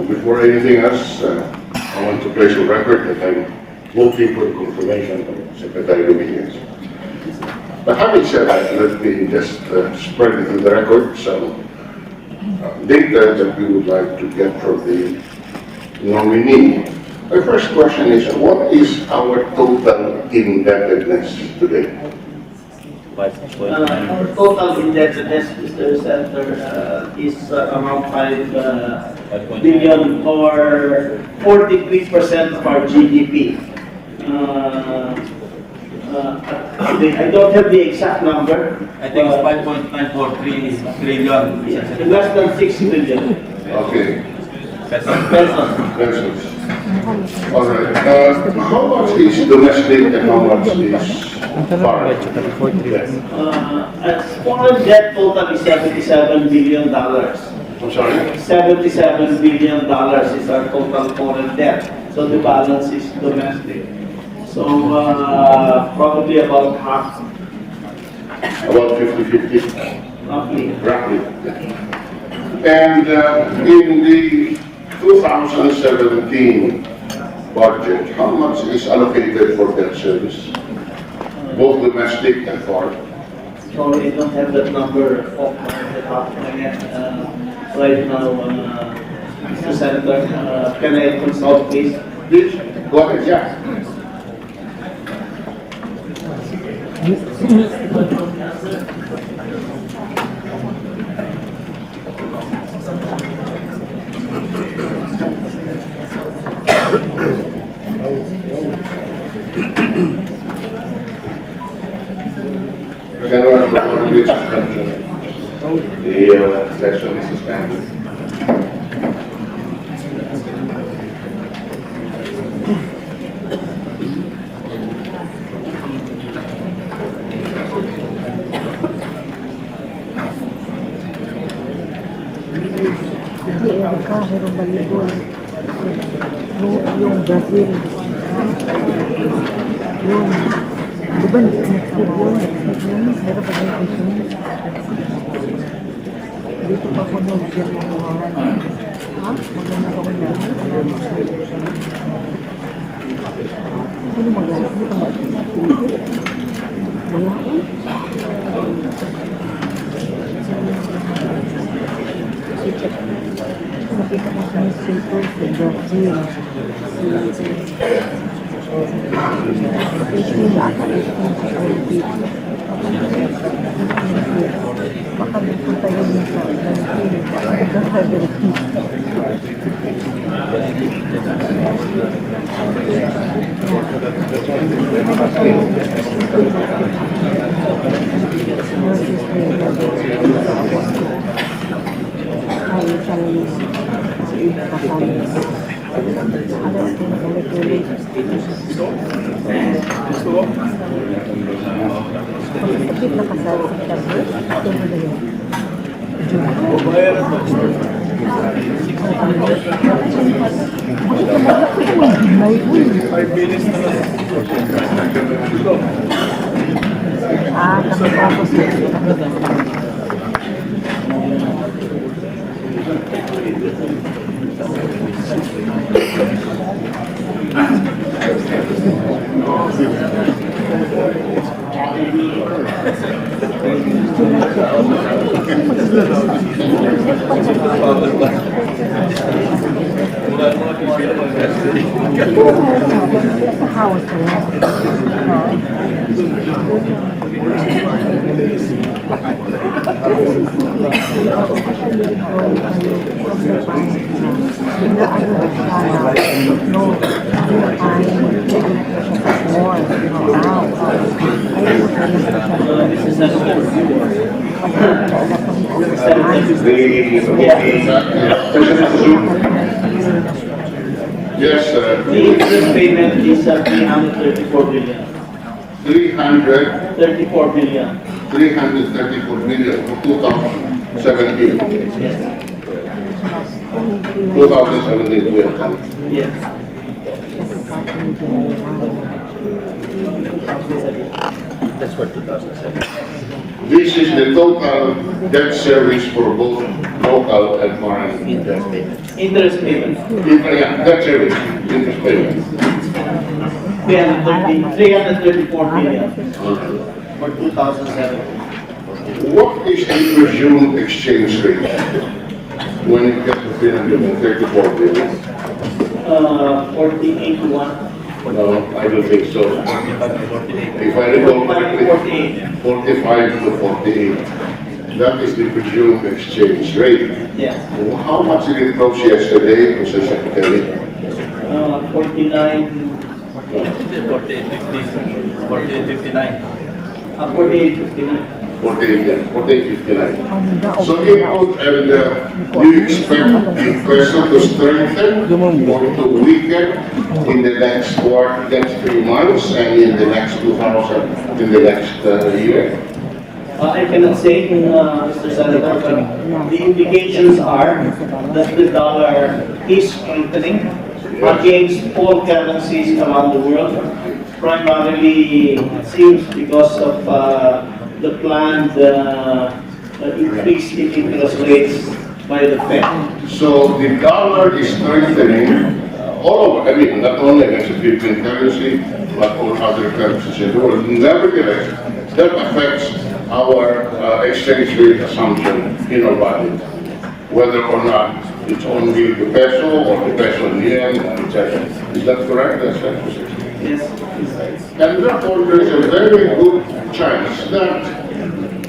Before anything else, I want to place on record that I'm voting for the confirmation of Secretary Rubiles. But having said that, let me just spread into the record some data that we would like to get from the nominee. My first question is, what is our total indebtedness today? Our total indebtedness, Mr. Senator, is around 5 billion or 43% of our GDP. I don't have the exact number. I think it's 5.943 trillion. Less than 6 billion. Okay. Pesos. All right. How much is domestic and how much is foreign? Foreign debt total is $77 billion. I'm sorry? $77 billion is our total foreign debt. So the balance is domestic. So probably about half. About 50-50? Roughly. Roughly. And in the 2017 budget, how much is allocated for debt service? Both domestic and foreign? Sorry, I don't have that number off the top of my head right now, Mr. Senator. Can I consult, please? Please, go ahead, yeah. The session is suspended. Yung Brazil. Yung, di ba next week yun? Meron pa rin ito. Dito pa ko nag-share ng mga ha? Maganda ko na. Ano maganda? Ano pa maganda? Wala ko? Nakita ko sa newspaper sa Brazil. Baka nagpunta yun sa Brazil. Yes, The interest payment is 334 billion. 34 billion. 334 million for 2017. Yes. 2017. Yes. That's for 2007. This is the total debt service for both local and foreign debt. Interest payment, Yeah, debt service, interest payment. 334 million for 2007. What is the presumed exchange rate when it gets to 334 billion? 48 to 1. No, I don't think so. If I recall correctly, 45 to 48. That is the presumed exchange rate. Yes. How much did it close yesterday, Mr. Secretary? 49, 48.59. 48.59. 48.59. So input and do you expect the peso to strengthen or to weaken in the next quarter, next 3 months, and in the next 2000, in the next year? I cannot say, Mr. Senator, but the indications are that the dollar is strengthening against all currencies around the world. Primarily, it seems because of the planned increase in interest rates by the Fed. So the dollar is strengthening all over, I mean, not only against the Philippine currency, but all other currencies in the world. Nevertheless, that affects our exchange rate assumption in our budget, whether or not it's only the peso or the peso and yen, etc. Is that correct? That's right. Yes. And therefore, there is a very good chance that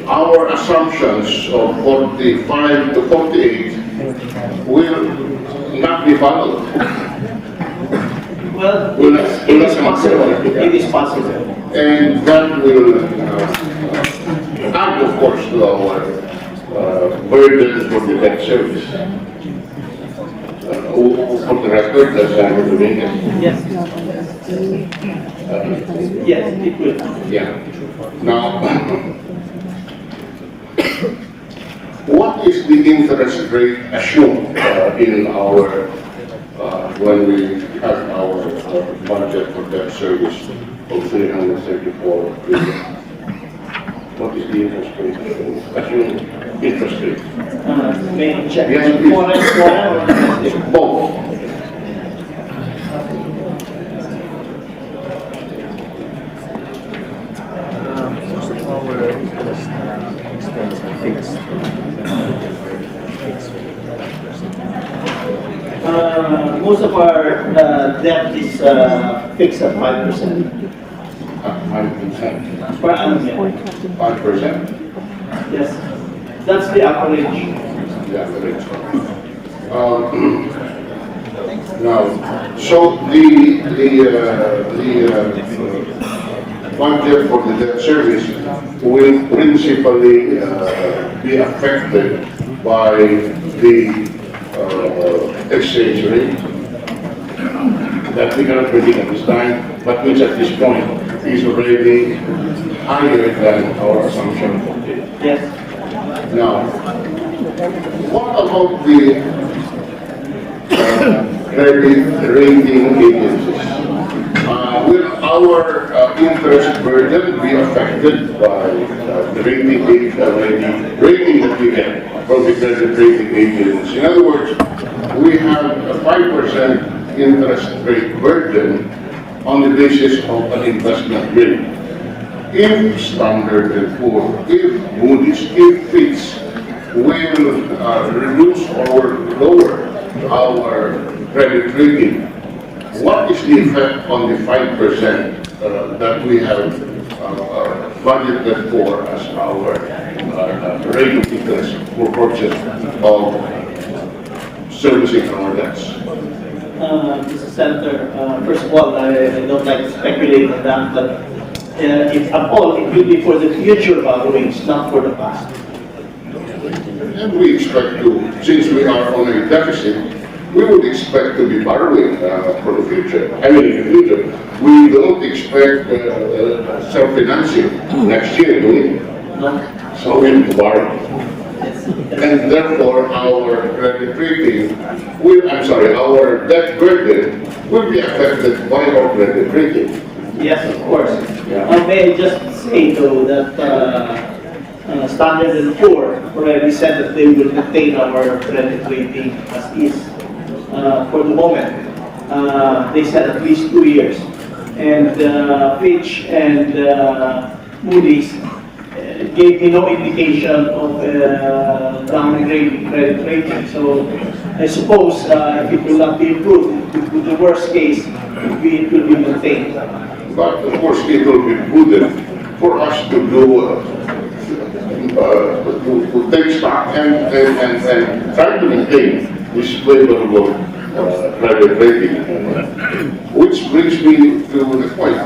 our assumptions of 45 to 48 will not be followed. Well, Will it is possible. It is possible. And that will add, of course, to our burden for the debt service. For the record, that's Senator Dominguez. Yes. Yes, it will. Yeah. Now, what is the interest rate assumed in our, when we have our budget for debt service of 334 billion? What is the interest rate assumed? Interest rate? May I check? Yes, please. Foreign or domestic? Both. Most of our debt is fixed at 5%. 5%. Per annum, yeah. 5%. Yes. That's the average. Yeah, correct. Now, so the budget for the debt service will principally be affected by the exchange rate that we cannot predict at this time, but which at this point is already higher than our assumption for it. Yes. Now, what about the credit rating agencies? Will our interest burden be affected by the rating that we get from the credit rating agencies? In other words, we have a 5% interest rate burden on the basis of an investment grade. If Standard & Poor's, if Moody's, if Fitch will reduce or lower our credit rating, what is the effect on the 5% that we have budgeted for as our rate of interest for purchase of servicing our debts? Mr. Senator, first of all, I don't like to speculate on that, but if at all, it will be for the future borrowings, not for the past. And we expect to, since we are on a deficit, we would expect to be borrowing for the future. I mean, in the future, we don't expect self-financing next year, do we? No? So we'll be borrowing. And therefore, our credit rating our debt burden will be affected by our credit rating. Yes, of course. Yeah. May I just say though that Standard & Poor already said that they will maintain our credit rating as is for the moment. They said at least 2 years. And Fitch and Moody's gave me no indication of downgrading credit rating. So I suppose if it will not be improved, the worst case it will be maintained. But of course, it will be prudent for us to do to take stock and try to maintain this favorable credit rating. Which brings me to the point.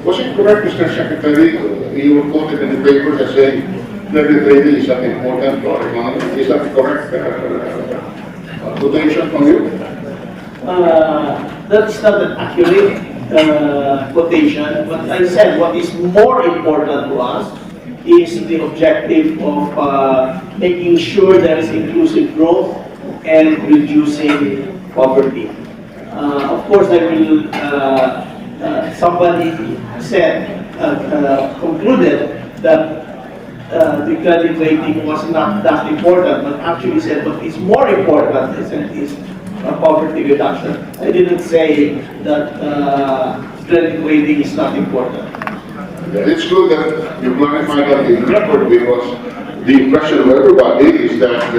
Was it correct, Mr. Secretary? You were quoted in the papers as saying credit rating is not important to our economy. Is that correct quotation from you? That's not an accurate quotation. But I said what is more important to us is the objective of making sure there is inclusive growth and reducing poverty. Of course, I will. Somebody said, concluded that the credit rating was not that important, but actually said what is more important is poverty reduction. I didn't say that credit rating is not important. It's good that you clarified that in the record, because the impression of everybody is that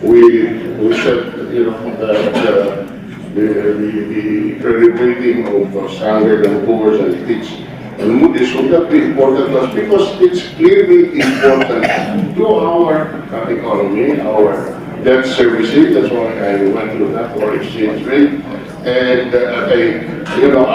we said, you know, that the credit rating of Standard & Poor's and Fitch and Moody's would not be important to us, because it's clearly important to our economy, our debt servicing. That's why I went through that, for exchange rate. And you know,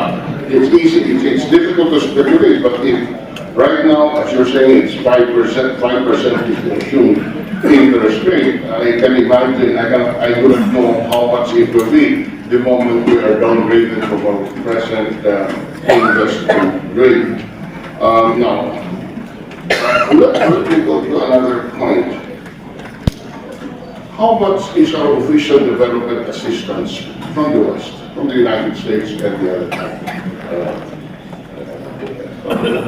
it's easy, it's difficult to speculate, but if right now, as you're saying, it's 5% is the assumed interest rate, I can imagine, I wouldn't know how much it will be the moment we are downgraded from our present investment grade. Now, let me go to another point. How much is our official development assistance from the West, from the United States and the other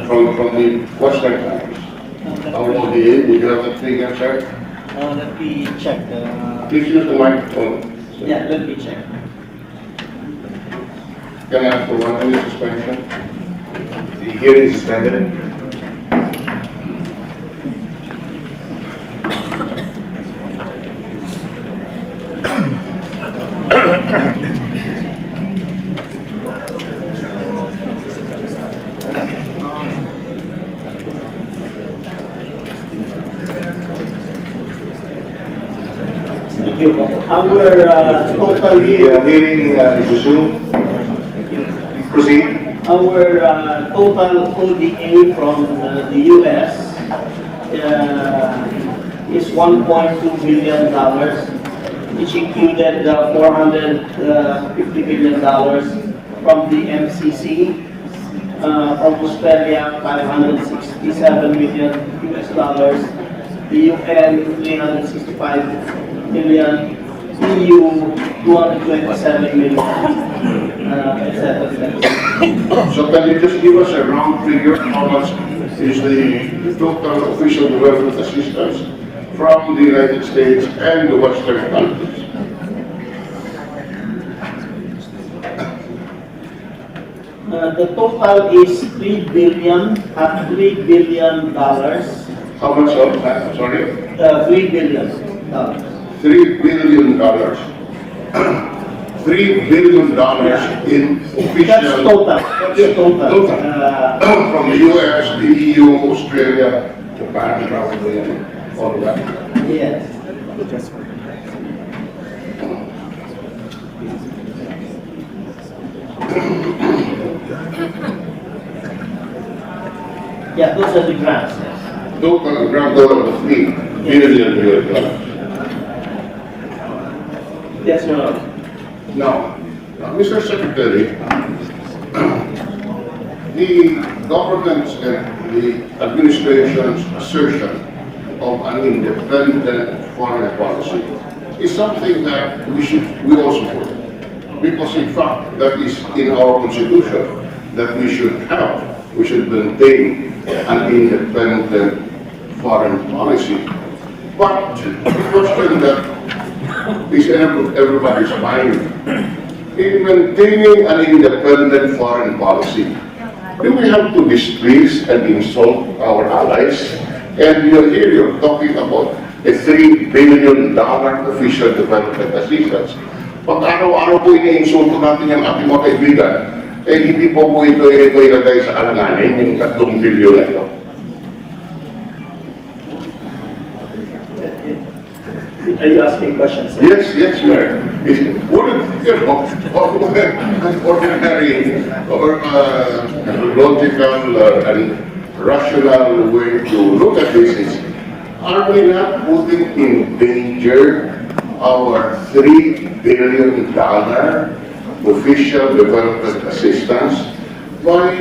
from the Western countries? How would you have that figure, sir? Let me check. Please use the microphone. Yeah, let me check. Can I ask for 1 minute suspension? The hearing is suspended. Thank you. Our total The hearing is resumed. Proceed. Our total ODA from the U.S. Is $1.2 billion, which included $450 million from the MCC, from Australia $567 million US, the UN $365 million, EU $227 million. etc. So can you just give us a round figure, how much is the total official development assistance from the United States and the Western countries? The total is $3 billion. How much of that? Sorry? $3 billion. $3 billion. $3 billion in official. That's total. That's Yeah, total. total. From the US, the EU, Australia, Japan, probably, and all of that. Yes. Yeah, those are the grants. Yes. Total grand total of $3 billion. Yes, Your Honor. Now, Mr. Secretary, the government's and the administration's assertion of an independent foreign policy is something that we all support. Because in fact, that is in our constitution that we should maintain an independent foreign policy. But the question that is in everybody's mind, in maintaining an independent foreign policy, do we have to displease and insult our allies? And you're talking about a $3 billion official development assistance. Pag araw-araw po iniinsulto natin yung ating mga kaibigan, eh hindi po ito ilagay sa alanganin, yung 3 billion na ito. Are you asking questions? Yes, Mayor. Wouldn't, an ordinary or logical and rational way to look at this is, are we not putting in danger our $3 billion official development assistance by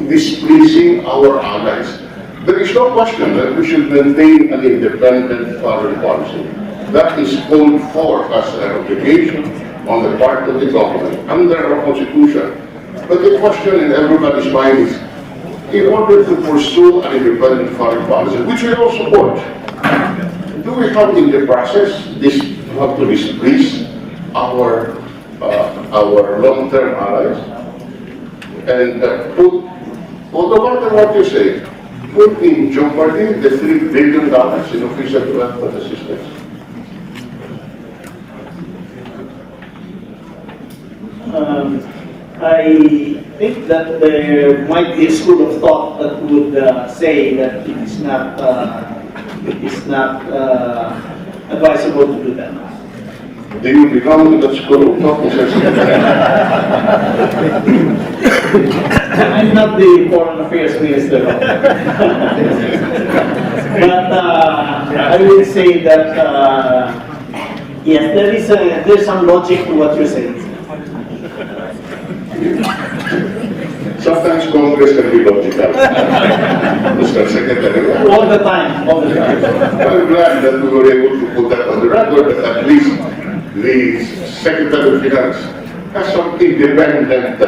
displeasing our allies? There is no question that we should maintain an independent foreign policy. That is called for as an obligation on the part of the government under our Constitution. But the question in everybody's mind is, in order to pursue an independent foreign policy, which we all support, do we have in the process have to displease our long-term allies and put, no matter what you say, put in jeopardy the $3 billion in official development assistance? I think that there might be a school of thought that would say that it is not advisable to do that. Do you belong to that school of thought, Mr. Secretary? I'm not the foreign affairs minister. But I would say that yes, there's some logic to what you're saying. Sometimes Congress can be logical, Mr. Secretary. All the time. I'm glad that we were able to put that on the record, that at least the Secretary of Finance has some independent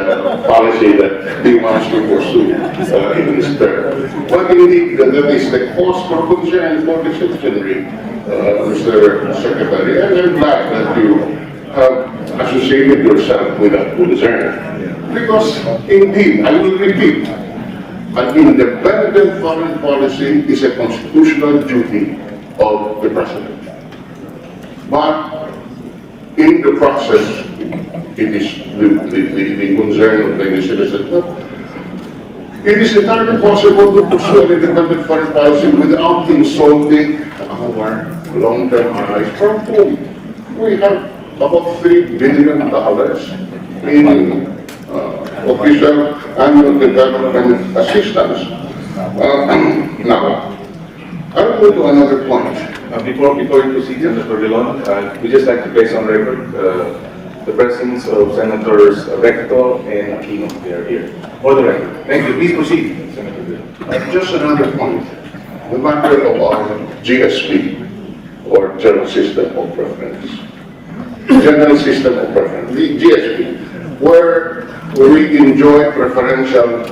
policy that he wants to pursue in his term. But indeed, that is the cause for concern for the citizenry, Mr. Secretary. And I'm glad that you have associated yourself with that concern. Because indeed, I will repeat, an independent foreign policy is a constitutional duty of the President. But in the process, it is the concern of the citizens. It is entirely possible to pursue an independent foreign policy without insulting our long-term allies from whom we have about $3 billion in official annual development assistance. Now, I will go to another point. Before we proceed, Mr. Drilon, we just like to place on record the presence of Senators Recto and Aquino. They are here. For the record. Thank you. Please proceed, Senator Drilon. Just another point. The matter of our GSP, or General System of Preference. General System of Preference, the GSP, where we enjoy preferential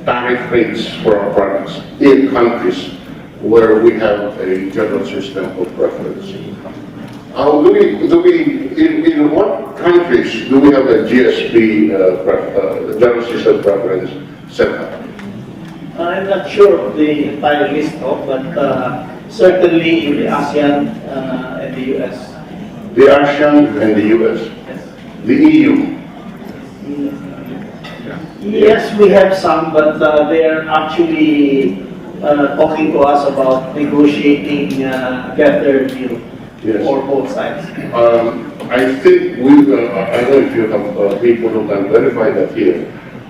tariff rates for our products in countries where we have a general system of preference. In what countries do we have a GSP, general system preference set up? I'm not sure of the entire list, but certainly in the ASEAN and the US. The ASEAN and the US, Yes. the EU. Yes, we have some, but they are actually talking to us about negotiating a better deal Yes. for both sides. I think I don't know if you have people who can verify that here,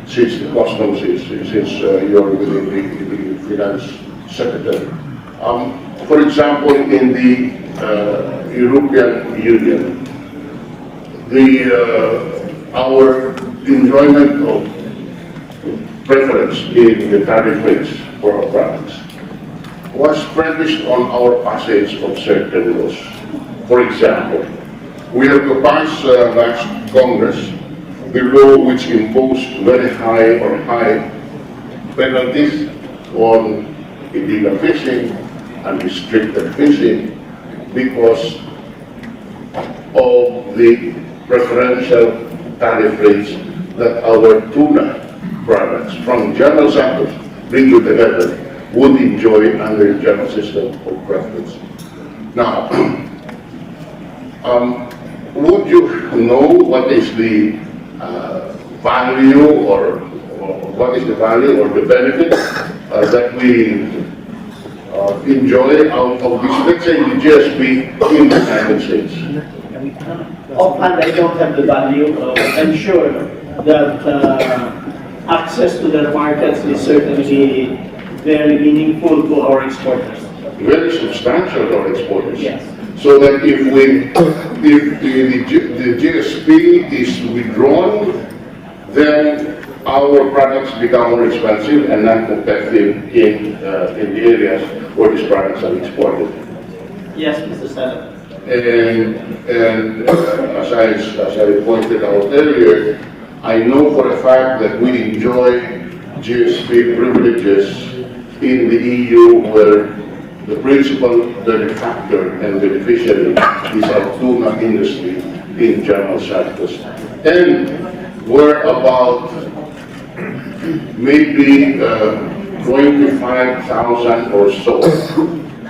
since the customs since you're within the finance secretary. For example, in the European Union, our enjoyment of preference in the tariff rates for our products was premised on our passage of certain laws. For example, we have to pass last Congress the law which imposed very high penalties on illegal fishing, unrestricted fishing because of the preferential tariff rates that our tuna products from General Santos bring to the level would enjoy under the general system of preference. Now, would you know what is the value or what is the value or the benefit that we enjoy out of this, let's say, the GSP in the United States? Offhand, I don't have the value. I'm sure that access to their markets is certainly very meaningful to our exporters. Very substantial to our exporters. Yes. So that if the GSP is withdrawn, then our products become more expensive and non-competitive in the areas where these products are exported. Yes, Mr. Senator. And as I pointed out earlier, I know for a fact that we enjoy GSP privileges in the EU, where the principal benefactor and beneficiary is our tuna industry in General Santos. And we're about maybe 25,000 or so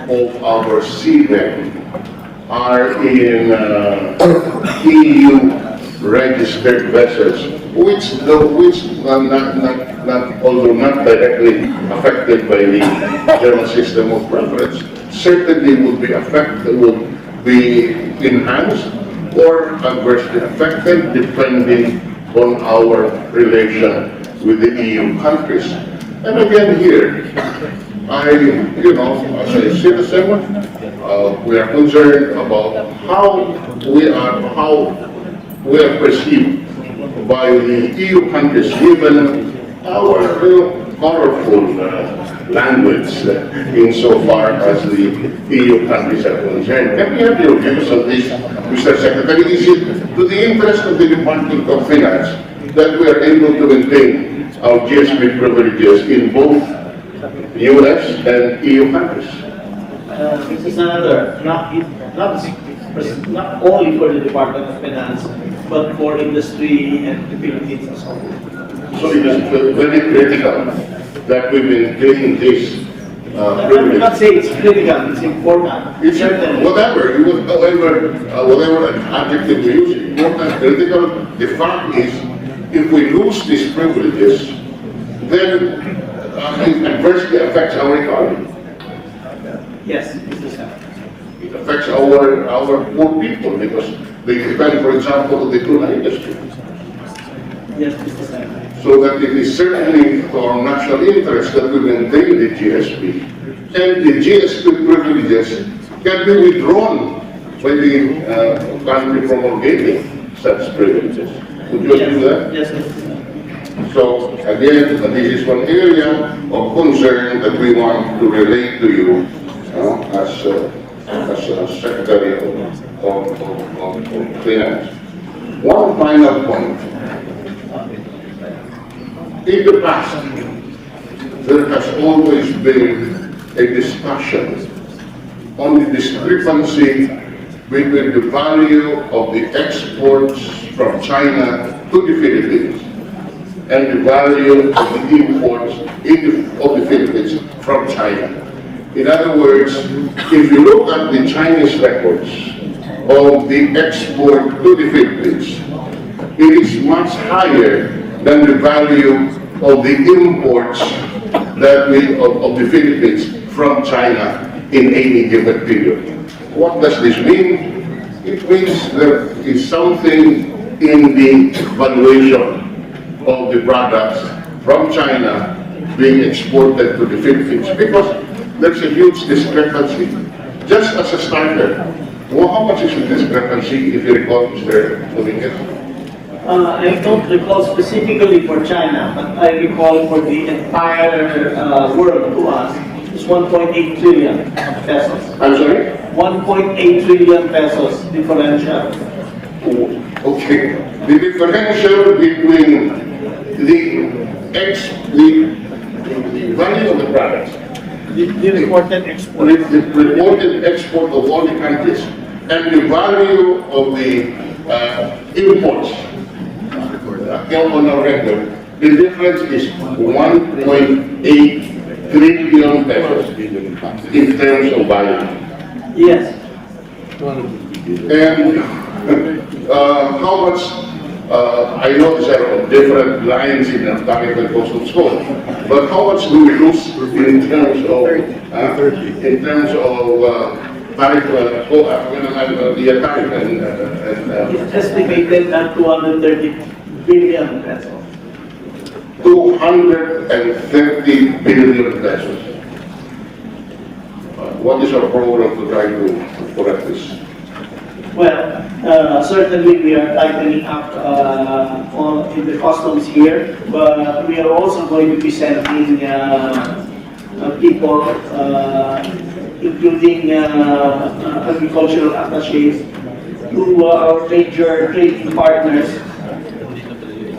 of our seamen are in EU registered vessels, although not directly affected by the general system of preference, certainly would be affected, would be enhanced or adversely affected depending on our relation with the EU countries. And again here, as a citizen, we are concerned about how we are perceived by the EU countries, given our colorful language insofar as the EU countries are concerned. Can we have your views on this, Mr. Secretary? Is it to the interest of the Department of Finance that we are able to maintain our GSP privileges in both US and EU countries? Mr. Senator, not only for the Department of Finance, but for industry and the Philippines as well. So it is very critical that we maintain this I would not say it's critical, it's important. It's Certainly. whatever adjective we use, important, critical. The fact is, if we lose these privileges, then it adversely affects our economy. Yes, Mr. Senator. It affects our poor people because they depend, for example, on the tuna industry. Yes, Mr. Senator. So that it is certainly to our national interest that we maintain the GSP. And the GSP privileges can be withdrawn by the country promulgating such privileges. Would you agree with that? Yes, Mr. Senator. So again, this is one area of concern that we want to relate to you as Secretary of Finance. One final point. In the past, there has always been a discussion on the discrepancy between the value of the exports from China to the Philippines and the value of the imports of the Philippines from China. In other words, if you look at the Chinese records of the export to the Philippines, it is much higher than the value of the imports of the Philippines from China in any given period. What does this mean? It means there is something in the valuation of the products from China being exported to the Philippines because there's a huge discrepancy. Just as a starter, how much is the discrepancy, if you recall, Mr. Dominguez? I don't recall specifically for China, but I recall for the entire world to us, it's 1.8 trillion pesos. I'm sorry? 1.8 trillion pesos differential. Okay. The differential between the value of the products The reported export. the reported export of all the countries, and the value of the imports on our record, the difference is 1.8 trillion pesos in terms of value. Yes. And how much, I know there are different lines in the tariff and customs code, but how much do we lose in terms of tariff, the tariff and It's estimated at 230 billion pesos. 230 billion pesos. What is our program to try to correct this? Well, certainly we are tightening up in the customs here, but we are also going to be sending people, including agricultural attachés, to our major trading partners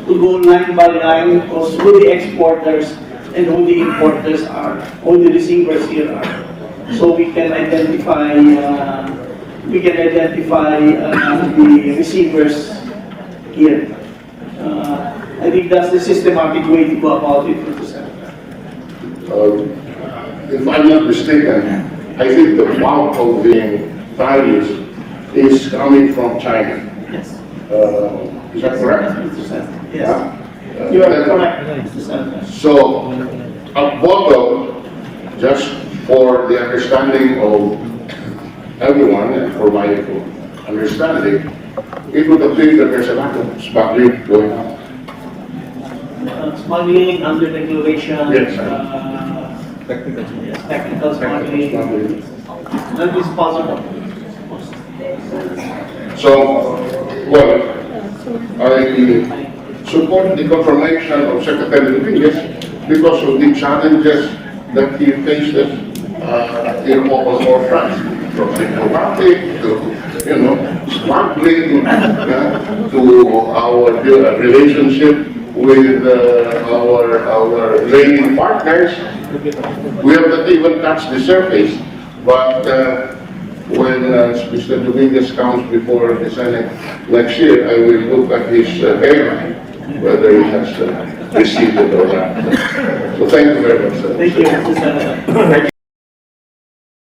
to go line by line because who the exporters and who the importers are, who the receivers here are. So we can identify the receivers here. I think that's the systematic way to go about it, Mr. Senator. If I'm not mistaken, I think the bulk of the values is coming from China. Yes. Is that correct? Mr. Senator. Yes. You are correct, Mr. Senator. So, a bottle, just for the understanding of everyone and for my understanding, it would appear that there's a lot of smuggling going on. Smuggling under declaration. Yes. Yes, technical smuggling. That is possible. So, well, I support the confirmation of Secretary Rodriguez because of the challenges that he faces in all fronts, from diplomatic to, smuggling, to our relationship with our trading partners. We have not even touched the surface, but when Mr. Dominguez comes before the Senate next year, I will look at his hairline, whether he has received it or not. So thank you very much, sir. Thank you, Mr. Senator.